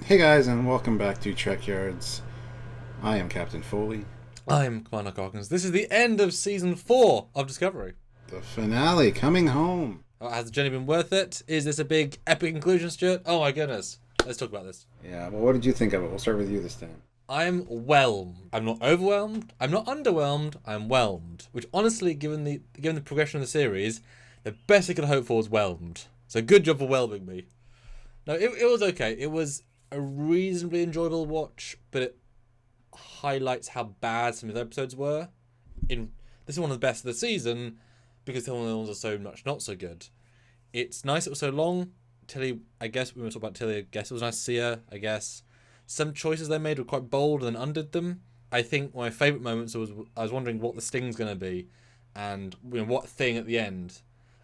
Hey guys, and welcome back to Trekyards. I am Captain Foley. I'm Commander Hawkins. This is the end of Season 4 of Discovery. The finale coming home. Has the journey been worth it? Is this a big, epic conclusion, Stuart? Oh my goodness. Let's talk about this. Yeah, well, what did you think of it? We'll start with you this time. I'm whelmed. I'm not overwhelmed. I'm not underwhelmed. I'm whelmed. Which honestly, given the progression of the series, the best I could hope for was whelmed. So good job for whelming me. No, it was okay. It was a reasonably enjoyable watch, but it highlights how bad some of the episodes were. This is one of the best of the season because some of the ones are so much not so good. It's nice it was so long. Tilly, I guess we were talking about Tilly. I guess it was nice to see her. I guess some choices they made were quite bold and undid them. I think one of my favourite moments was I was wondering what the sting's going to be, and what thing at the end,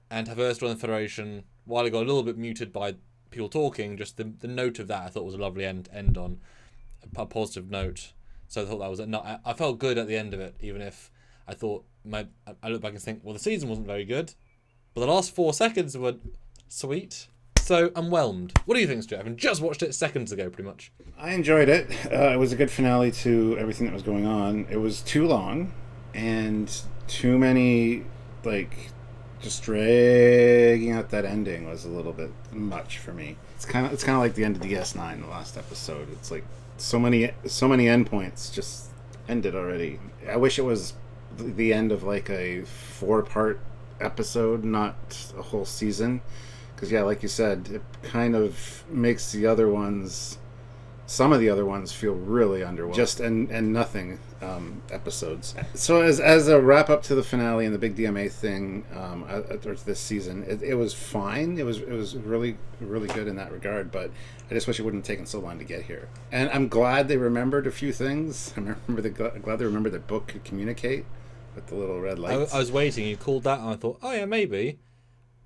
and have her story in the Federation. While it got a little bit muted by people talking, just the note of that I thought was a lovely end on a positive note. So I thought that was I felt good at the end of it, even if I thought I look back and think, well, the season wasn't very good, but the last 4 seconds were sweet. So I'm whelmed. What do you think, Stuart? I've just watched it seconds ago, pretty much. I enjoyed it. It was a good finale to everything that was going on. It was too long, and too many, just dragging out that ending was a little bit much for me. It's kind of like the end of DS9, the last episode. It's like so many endpoints just ended already. I wish it was the end of like a 4-part episode, not a whole season. Because yeah, like you said, it kind of makes some of the other ones feel really underwhelming. Just and nothing episodes. So as a wrap up to the finale and the big DMA thing, or this season, it was fine. It was really really good in that regard. But I just wish it wouldn't have taken so long to get here. And I'm glad they remembered a few things. I'm glad they remembered that Book could communicate with the little red lights. I was waiting. You called that, and I thought, oh yeah, maybe.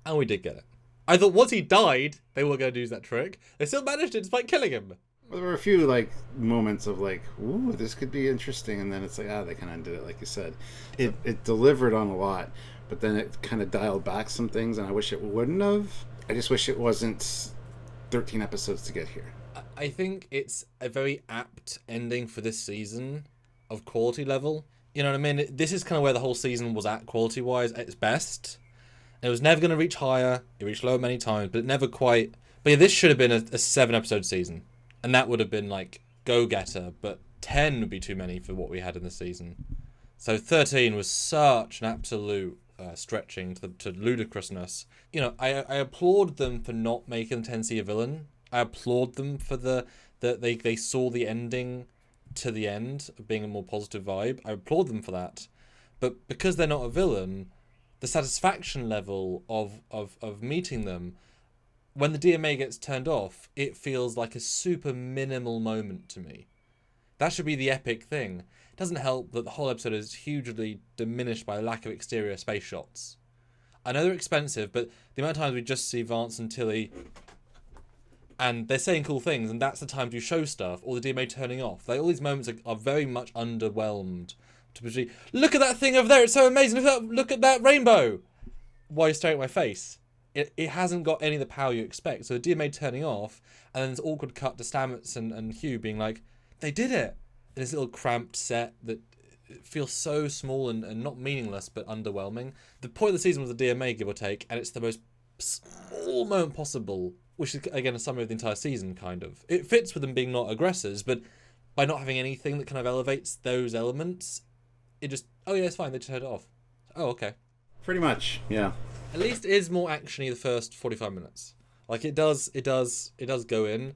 And we did get it. I thought once he died, they were going to use that trick. They still managed it despite killing him. Well, there were a few moments of ooh, this could be interesting, and then it's they kind of ended it like you said. It delivered on a lot, but then it kind of dialed back some things, and I wish it wouldn't have. I just wish it wasn't 13 episodes to get here. I think it's a very apt ending for this season of quality level. You know what I mean? This is kind of where the whole season was at quality-wise at its best. It was never going to reach higher. It reached lower many times, but it never quite... But yeah, this should have been a 7-episode season. And that would have been go-getter. But 10 would be too many for what we had in the season. So 13 was such an absolute stretching to ludicrousness. You know, I applaud them for not making Tensi a villain. I applaud them for they saw the ending to the end being a more positive vibe. I applaud them for that. But because they're not a villain... the satisfaction level of meeting them, when the DMA gets turned off, it feels like a super minimal moment to me. That should be the epic thing. It doesn't help that the whole episode is hugely diminished by a lack of exterior space shots. I know they're expensive, but the amount of times we just see Vance and Tilly, and they're saying cool things, and that's the time to show stuff, or the DMA turning off. All these moments are very much underwhelmed. Look at that thing over there, it's so amazing, look at that rainbow, while you're staring at my face. It hasn't got any of the power you expect. So the DMA turning off, and then this awkward cut to Stamets and Hugh being like, they did it, in this little cramped set that feels so small and not meaningless but underwhelming. The point of the season was the DMA, give or take, and it's the most small moment possible, which is again a summary of the entire season, kind of. It fits with them being not aggressors, but by not having anything that kind of elevates those elements, it just, oh yeah, it's fine, they just turned it off. Oh, okay. Pretty much, yeah. At least it is more actiony the first 45 minutes. It does go in.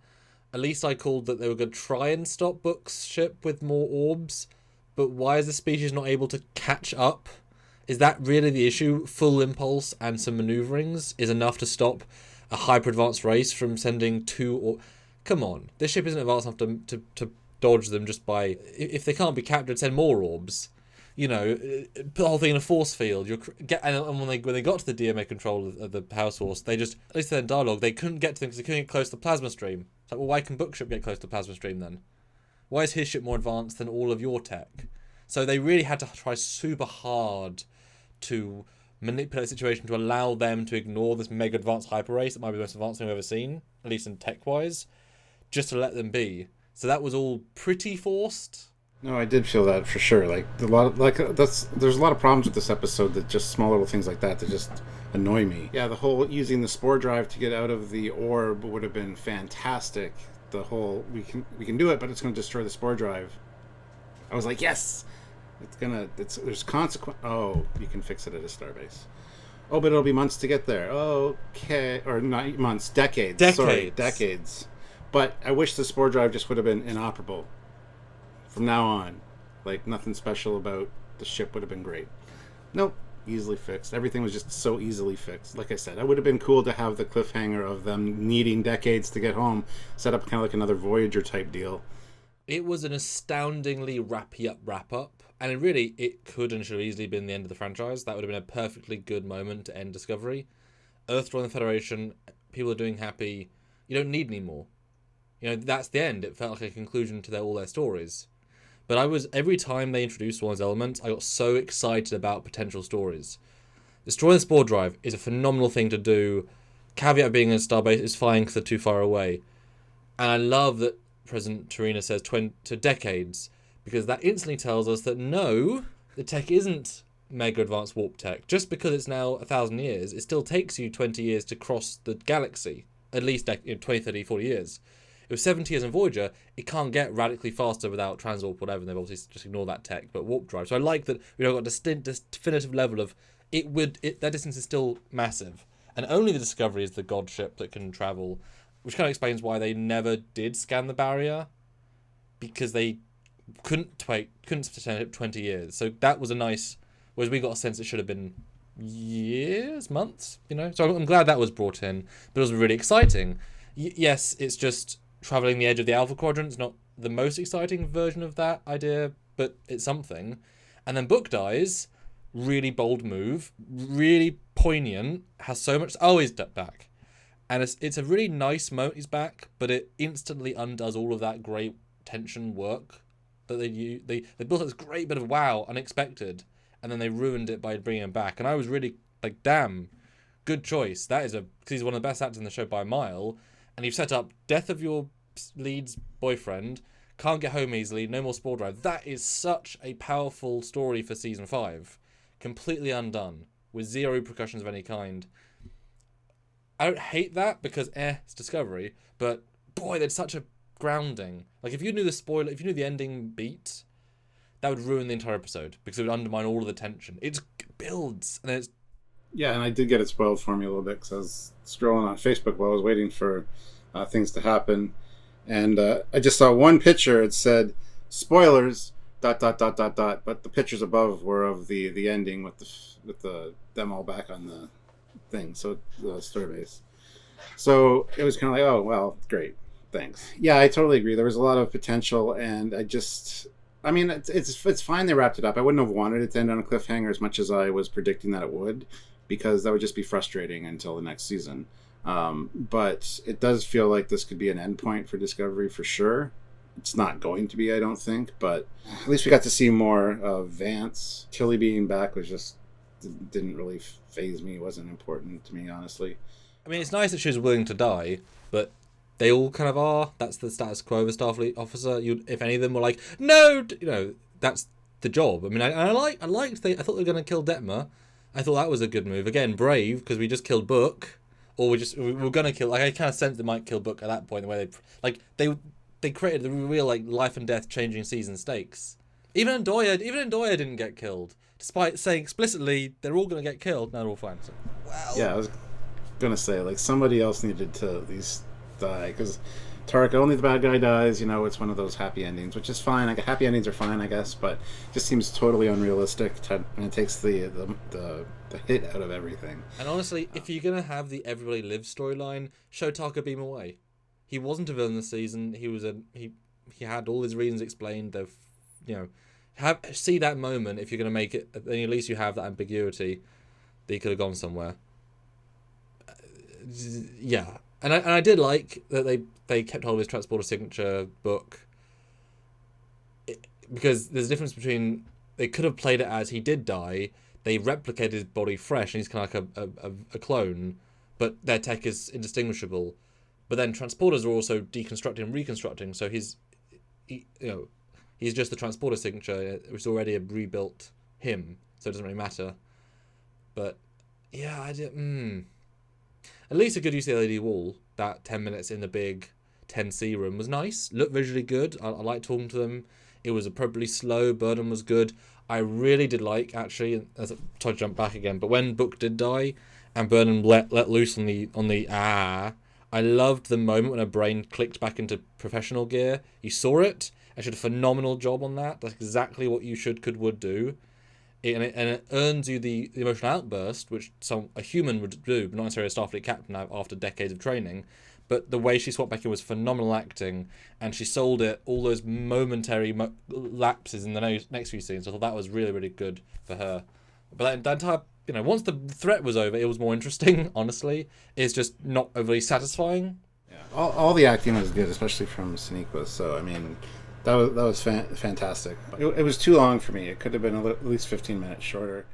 At least I called that they were going to try and stop Book's ship with more orbs, but why is the species not able to catch up? Is that really the issue? Full impulse and some maneuverings is enough to stop a hyper-advanced race from sending 2 Come on, this ship isn't advanced enough to dodge them just by... If they can't be captured, send more orbs. You know, put the whole thing in a force field. And when they got to the DMA control of the power source, they just, at least in dialogue, they couldn't get to them because they couldn't get close to the plasma stream. It's like, well, why can Bookship get close to the plasma stream then? Why is his ship more advanced than all of your tech? So they really had to try super hard to manipulate the situation to allow them to ignore this mega advanced hyper race that might be the most advanced thing we've ever seen, at least in tech-wise, just to let them be. So that was all pretty forced. No, I did feel that for sure. Like there's a lot of problems with this episode that just small little things like that just annoy me. Yeah, the whole using the spore drive to get out of the orb would have been fantastic. The whole we can do it, but it's going to destroy the spore drive. I was like, yes, there's consequence. Oh, you can fix it at a starbase. Oh, but it'll be months to get there. Okay, or not months, decades. Sorry, decades. But I wish the spore drive just would have been inoperable from now on. Like, nothing special about the ship would have been great. Nope, easily fixed. Everything was just so easily fixed. Like I said, it would have been cool to have the cliffhanger of them needing decades to get home, set up kind of like another Voyager type deal. It was an astoundingly wrap up. And it could and should have easily been the end of the franchise. That would have been a perfectly good moment to end Discovery. Earth joined the Federation, people are doing happy. You don't need any more. That's the end. It felt like a conclusion to all their stories. But every time they introduced one of those elements, I got so excited about potential stories. Destroying the spore drive is a phenomenal thing to do. Caveat being in a starbase is fine because they're too far away. And I love that President Tarina says to decades, because that instantly tells us that no, the tech isn't mega advanced warp tech. Just because it's now 1,000 years, it still takes you 20 years to cross the galaxy. At least 20, 30, 40 years. It was 70 years in Voyager. It can't get radically faster without transwarp, whatever, and they've obviously just ignored that tech, but warp drive. So I like that we've got this definitive level of that distance is still massive. And only the Discovery is the god ship that can travel, which kind of explains why they never did scan the barrier, because they couldn't stand it 20 years. So that was a nice, whereas we got a sense it should have been years, months, So I'm glad that was brought in, but it was really exciting. Yes, it's just traveling the edge of the Alpha Quadrant. It's not the most exciting version of that idea, but it's something. And then Book dies, really bold move, really poignant, has so much. Oh, he's back. And it's a really nice moment he's back, but it instantly undoes all of that great tension work that they built this great bit of wow, unexpected, and then they ruined it by bringing him back. And I was really like, damn, good choice. That is because he's one of the best actors in the show by a mile. And you've set up death of your lead's boyfriend, can't get home easily, no more spore drive. That is such a powerful story for season 5. Completely undone, with zero repercussions of any kind. I don't hate that because, it's Discovery, but boy, there's such a grounding. Like, if you knew the ending beat, that would ruin the entire episode, because it would undermine all of the tension. It builds, and then it's... Yeah, and I did get it spoiled for me a little bit, because I was scrolling on Facebook while I was waiting for things to happen, and I just saw one picture. It said spoilers ... but the pictures above were of the ending with them all back on the thing, so the starbase. So it was kind of like, oh well, great, thanks. Yeah, I totally agree. There was a lot of potential, and I mean, it's fine they wrapped it up. I wouldn't have wanted it to end on a cliffhanger as much as I was predicting that it would, because that would just be frustrating until the next season. But it does feel like this could be an endpoint for Discovery for sure. It's not going to be, I don't think, but at least we got to see more of Vance. Tilly being back didn't really faze me. It wasn't important to me, honestly. I mean, it's nice that she was willing to die, but they all kind of are. That's the status quo of a Starfleet officer. If any of them were like, no, that's the job. I mean, I thought they were going to kill Detmer. I thought that was a good move. Again, brave, because we just killed Book, or we were going to kill. Like, I kind of sensed they might kill Book at that point. The way they created the real life and death changing season stakes. Even Ndoye didn't get killed, despite saying explicitly they're all going to get killed. Now they're all fine. So, well, yeah, I was gonna say somebody else needed to at least die, because Tarek, only the bad guy dies. It's one of those happy endings, which is fine. Happy endings are fine, I guess, but it just seems totally unrealistic, and it takes the hit out of everything. And honestly, if you're gonna have the everybody lives storyline, show Taka beam away. He wasn't a villain this season. He had all his reasons explained. See that moment. If you're gonna make it, then at least you have that ambiguity that he could have gone somewhere. Yeah. And I did like that they kept hold of his transporter signature Book, because there's a difference between, they could have played it as he did die, they replicated his body fresh, and he's kind of like a clone, but their tech is indistinguishable. But then transporters are also deconstructing and reconstructing, so he's just the transporter signature. It's already a rebuilt him, so it doesn't really matter. But yeah, I did. At least a good use of the LED wall. That 10 minutes in the big 10C room was nice. Looked visually good. I liked talking to them. It was appropriately slow. Burden was good. I really did like, actually, as I tried to jump back again, but when Book did die and Burnham let loose on the I loved the moment when her brain clicked back into professional gear. You saw it. I did a phenomenal job on that. That's exactly what you would do. It earns you the emotional outburst, which a human would do, but not necessarily a Starfleet captain after decades of training. But the way she swapped back in was phenomenal acting, and she sold it, all those momentary lapses in the next few scenes. I thought that was really, really good for her. But that entire, once the threat was over, it was more interesting, honestly. It's just not overly satisfying. Yeah, all the acting was good, especially from Sonequa, so, I mean, that was fantastic. It was too long for me. It could have been at least 15 minutes shorter.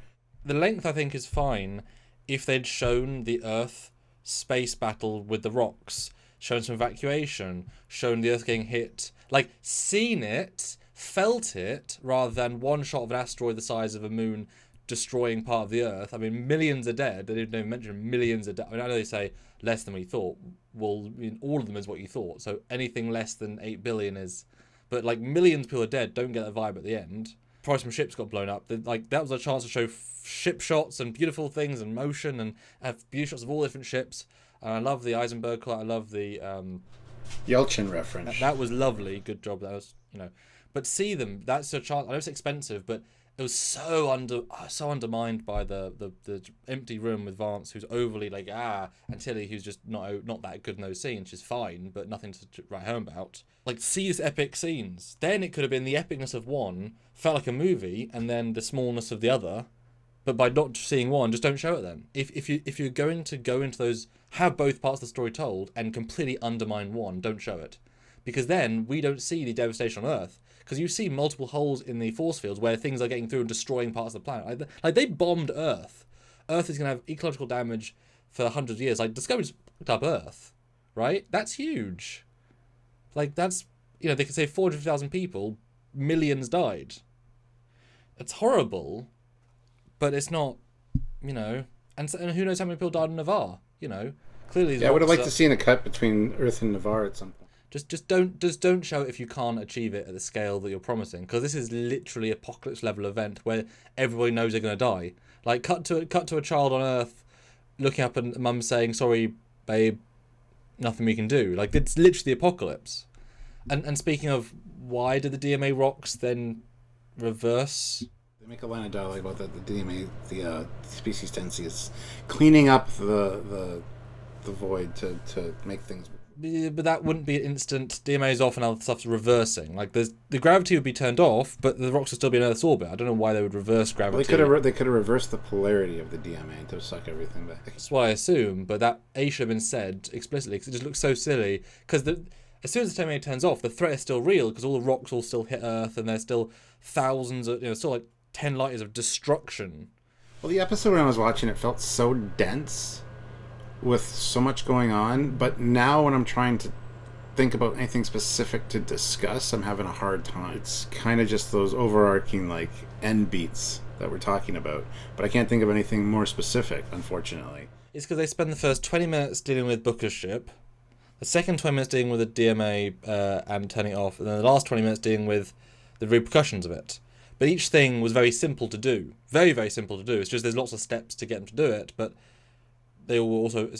The length, I think, is fine if they'd shown the Earth space battle with the rocks, shown some evacuation, shown the Earth getting hit, like seen it, felt it, rather than one shot of an asteroid the size of a moon destroying part of the Earth. I mean, millions are dead. They didn't even mention millions are dead. I mean, I know they say less than we thought. Well, all of them is what you thought. So anything less than 8 billion is... But like millions of people are dead, don't get that vibe at the end. Price from ships got blown up. That was a chance to show ship shots and beautiful things and motion and have beautiful shots of all different ships. And I love the Eisenberg. I love the Yelchin reference. That was lovely. Good job. That was But see them. That's a chance. I know it's expensive, but it was so undermined by the empty room with Vance, who's overly and Tilly, who's just not that good in those scenes. She's fine, but nothing to write home about. Like, see these epic scenes. Then it could have been the epicness of one felt like a movie, and then the smallness of the other. But by not seeing one, just don't show it then. If you're going to go into those, have both parts of the story told, and completely undermine one, don't show it, because then we don't see the devastation on Earth. Because you see multiple holes in the force fields where things are getting through and destroying parts of the planet. Like they bombed Earth. Earth is going to have ecological damage for hundreds of years. Like, Discovery's picked up Earth, right? That's huge. Like, that's, they could say 450,000 people, millions died. It's horrible, but it's not, and who knows how many people died in Navarre, Clearly, yeah, I would have liked to see a cut between Earth and Navarre at some point. Just don't show it if you can't achieve it at the scale that you're promising, because this is literally apocalypse level event where everybody knows they're going to die. Like, cut to a child on Earth looking up and mum saying, "Sorry, babe, nothing we can do." Like, it's literally the apocalypse. And speaking of, why did the DMA rocks then reverse? They make a line of dialogue about that the DMA, the species tendency is cleaning up the void to make things. But that wouldn't be an instant. DMA is off and other stuff's reversing. Like, the gravity would be turned off, but the rocks would still be in Earth's orbit. I don't know why they would reverse gravity. Well, they could have reversed the polarity of the DMA to suck everything back. That's what I assume, but that should have been said explicitly, because it just looks so silly. Because as soon as the DMA turns off, the threat is still real, because all the rocks will still hit Earth, and there's still thousands of, still like 10 light years of destruction. Well, the episode when I was watching it felt so dense, with so much going on, but now when I'm trying to think about anything specific to discuss, I'm having a hard time. It's kind of just those overarching, like, end beats that we're talking about, but I can't think of anything more specific, unfortunately. It's because they spend the first 20 minutes dealing with Booker's ship, the second 20 minutes dealing with the DMA and turning it off, and then the last 20 minutes dealing with the repercussions of it. But each thing was very simple to do. Very, very simple to do. It's just there's lots of steps to get them to do it, but it's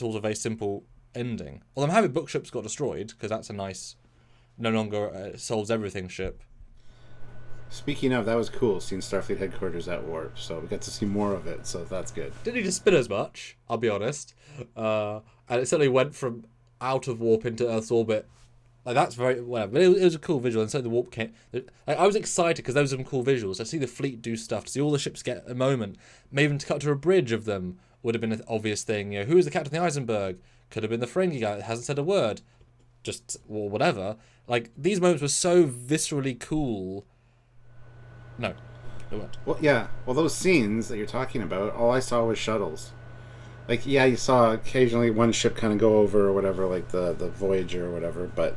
also a very simple ending. Although I'm happy Bookship's got destroyed, because that's a nice, no longer solves everything ship. Speaking of, that was cool, seeing Starfleet headquarters at warp, so we got to see more of it, so that's good. Didn't need to spin as much, I'll be honest. And it certainly went from out of warp into Earth's orbit. Like, that's very, whatever. But it was a cool visual, and so the warp came. I was excited because those were some cool visuals. To see the fleet do stuff, to see all the ships get a moment, maybe even to cut to a bridge of them would have been an obvious thing. Who is the captain of the Eisenberg? Could have been the Ferengi guy that hasn't said a word. Just, or whatever. Like, these moments were so viscerally cool. No, they weren't. Well, yeah. Well, those scenes that you're talking about, all I saw was shuttles. Like, yeah, you saw occasionally one ship kind of go over or whatever, like the Voyager or whatever, but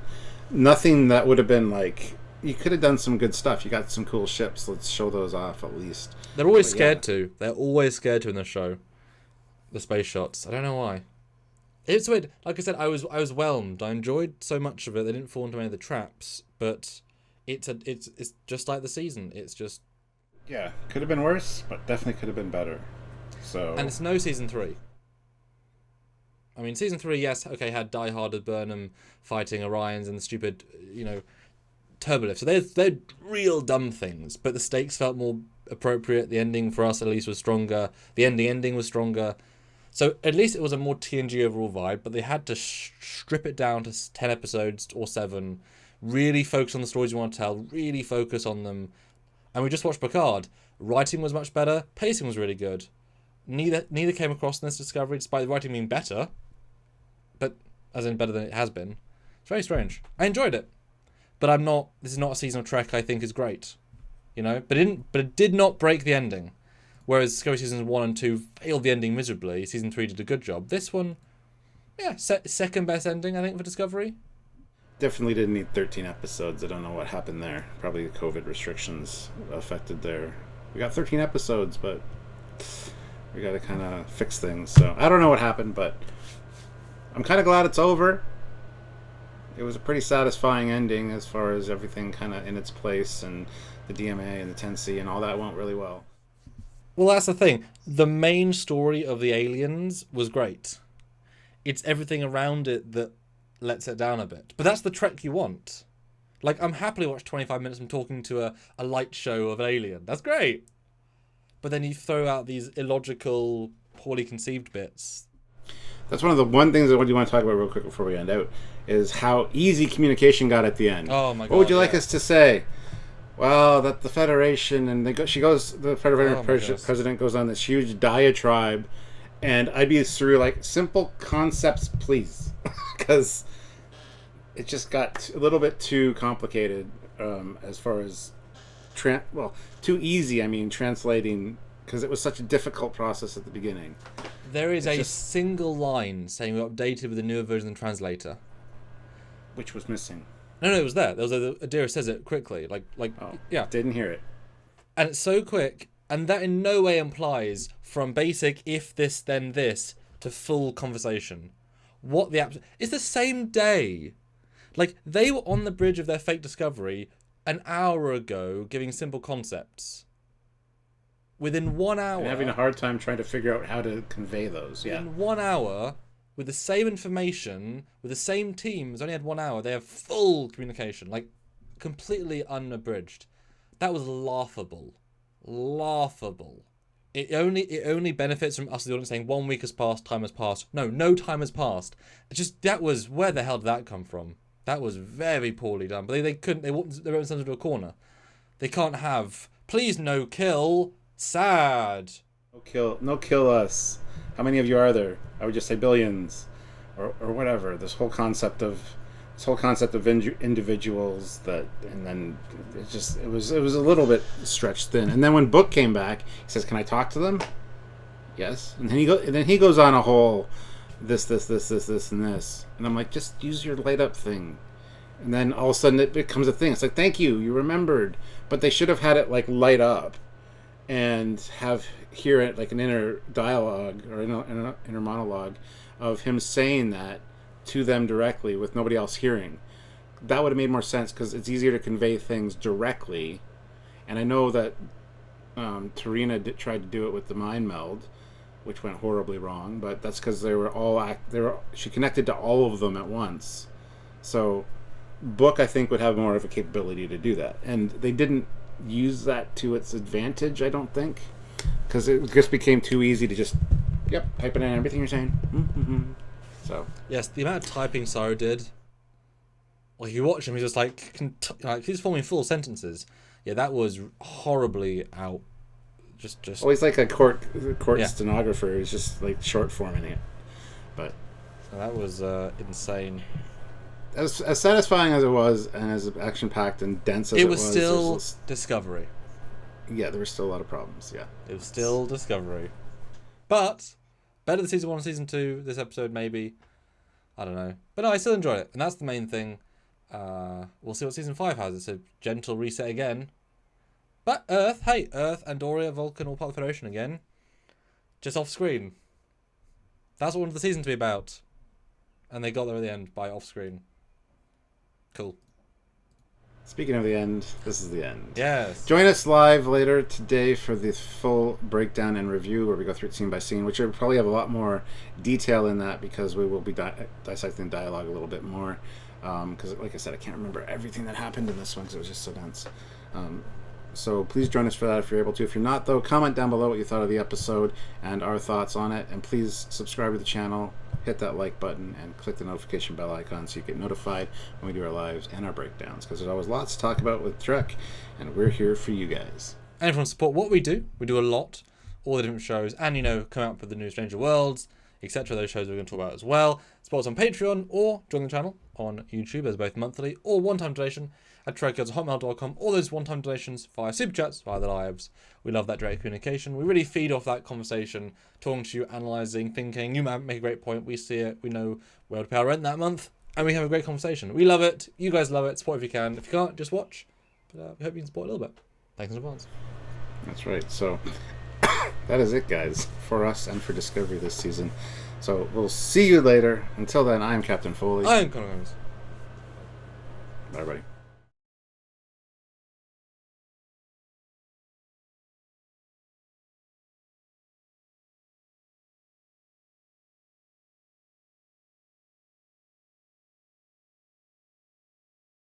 nothing that would have been like, you could have done some good stuff. You got some cool ships. Let's show those off at least. They're always But scared yeah. to. They're always scared to in the show. The space shots. I don't know why. It's weird. Like I said, I was whelmed. I enjoyed so much of it. They didn't fall into any of the traps, but it's just like the season. It's just, Yeah, could have been worse, but definitely could have been better. So and it's no season 3. I mean, season 3, yes, okay, had Die Hard as Burnham fighting Orions and the stupid, Turbolift. So they're real dumb things, but the stakes felt more appropriate. The ending for us at least was stronger. The ending was stronger. So at least it was a more TNG overall vibe, but they had to strip it down to 10 episodes or 7, really focus on the stories you want to tell, really focus on them. And we just watched Picard. Writing was much better, pacing was really good. Neither came across in this Discovery, despite the writing being better, but as in better than it has been. It's very strange. I enjoyed it, but this is not a season of Trek I think is great, But it did not break the ending. Whereas Discovery seasons 1 and 2 failed the ending miserably. Season 3 did a good job. This one, yeah, second best ending I think for Discovery. definitely didn't need 13 episodes. I don't know what happened there. Probably the COVID restrictions affected there. We got 13 episodes, but we got to kind of fix things. So I don't know what happened, but I'm kind of glad it's over. It was a pretty satisfying ending as far as everything kind of in its place, and the DMA and the 10C and all that went really well. Well, that's the thing. The main story of the aliens was great. It's everything around it that lets it down a bit. But that's the Trek you want. Like, I'm happily watch 25 minutes from talking to a light show of an alien. That's great. But then you throw out these illogical, poorly conceived bits. That's one of the things that you want to talk about real quick before we end out, is how easy communication got at the end. Oh my god. What would you like us to say? Well, that the Federation, and the Federation president goes on this huge diatribe, and I'd be through like, simple concepts, please, because it just got a little bit too complicated as far as too easy. I mean, translating, because it was such a difficult process at the beginning. There is single line saying we updated with a newer version of the translator, Which was missing. No, it was there. There was Adira says it quickly, yeah. Didn't hear it. And it's so quick, and that in no way implies from basic if this then this to full conversation. It's the same day. Like, they were on the bridge of their fake discovery an hour ago giving simple concepts. Within 1 hour... And having a hard time trying to figure out how to convey those, yeah. In 1 hour, with the same information, with the same teams, only had 1 hour, they have full communication, like, completely unabridged. That was laughable. Laughable. It only benefits from us, the audience, saying 1 week has passed, time has passed. No time has passed. Where the hell did that come from? That was very poorly done. But they wrote themselves into a corner. They can't have, please no kill, sad. No kill us. How many of you are there? I would just say billions, or whatever. This whole concept of individuals and then it was a little bit stretched thin. And then when Book came back, he says, "Can I talk to them?" Yes. And then he goes on a whole this and this, and I'm like, just use your light up thing. And then all of a sudden it becomes a thing. It's like, thank you, you remembered, but they should have had it like light up and hear it like an inner dialogue or an inner monologue of him saying that to them directly with nobody else hearing. That would have made more sense, because it's easier to convey things directly. And I know that Tarina tried to do it with the mind meld, which went horribly wrong, but that's because she connected to all of them at once. So Book, I think, would have more of a capability to do that, and they didn't use that to its advantage, I don't think, because it just became too easy to just type it in everything you're saying. Mm-hmm. So yes, the amount of typing Saru did. Well, you watch him, he's just like he's forming full sentences. Yeah, that was horribly out. Just. Well, he's like a court stenographer. He's just like short forming it. But that was insane. As satisfying as it was, and as action packed and dense as it was, still Discovery. Yeah, there were still a lot of problems. Yeah, it was still Discovery. But Better than season 1 and season 2. This episode, maybe. I don't know. But no, I still enjoyed it. And that's the main thing. We'll see what season 5 has. It's a gentle reset again. But Earth and Doria, Vulcan, all part of the Federation again. Just off screen. That's what I wanted the season to be about. And they got there at the end by off screen. Cool. Speaking of the end, this is the end. Yes. Join us live later today for the full breakdown and review where we go through it scene by scene, which will probably have a lot more detail in that because we will be dissecting dialogue a little bit more. Because, like I said, I can't remember everything that happened in this one because it was just so dense. So please join us for that if you're able to. If you're not, though, comment down below what you thought of the episode and our thoughts on it. And please subscribe to the channel, hit that like button, and click the notification bell icon so you get notified when we do our lives and our breakdowns. Because there's always lots to talk about with Trek, and we're here for you guys. And if you want to support what we do a lot. All the different shows. And, come out for the new Stranger Worlds, etc. Those shows we're going to talk about as well. Support us on Patreon or join the channel on YouTube as both monthly or one-time donation at trekyards@hotmail.com. All those one-time donations via super chats, via the lives. We love that direct communication. We really feed off that conversation, talking to you, analysing, thinking. You might make a great point. We see it. We know where to pay our rent that month. And we have a great conversation. We love it. You guys love it. Support if you can. If you can't, just watch. But we hope you can support a little bit. Thanks in advance. That's right. So that is it, guys, for us and for Discovery this season. So we'll see you later. Until then, I'm Captain Foley. I am Connor Gomes. Bye, everybody.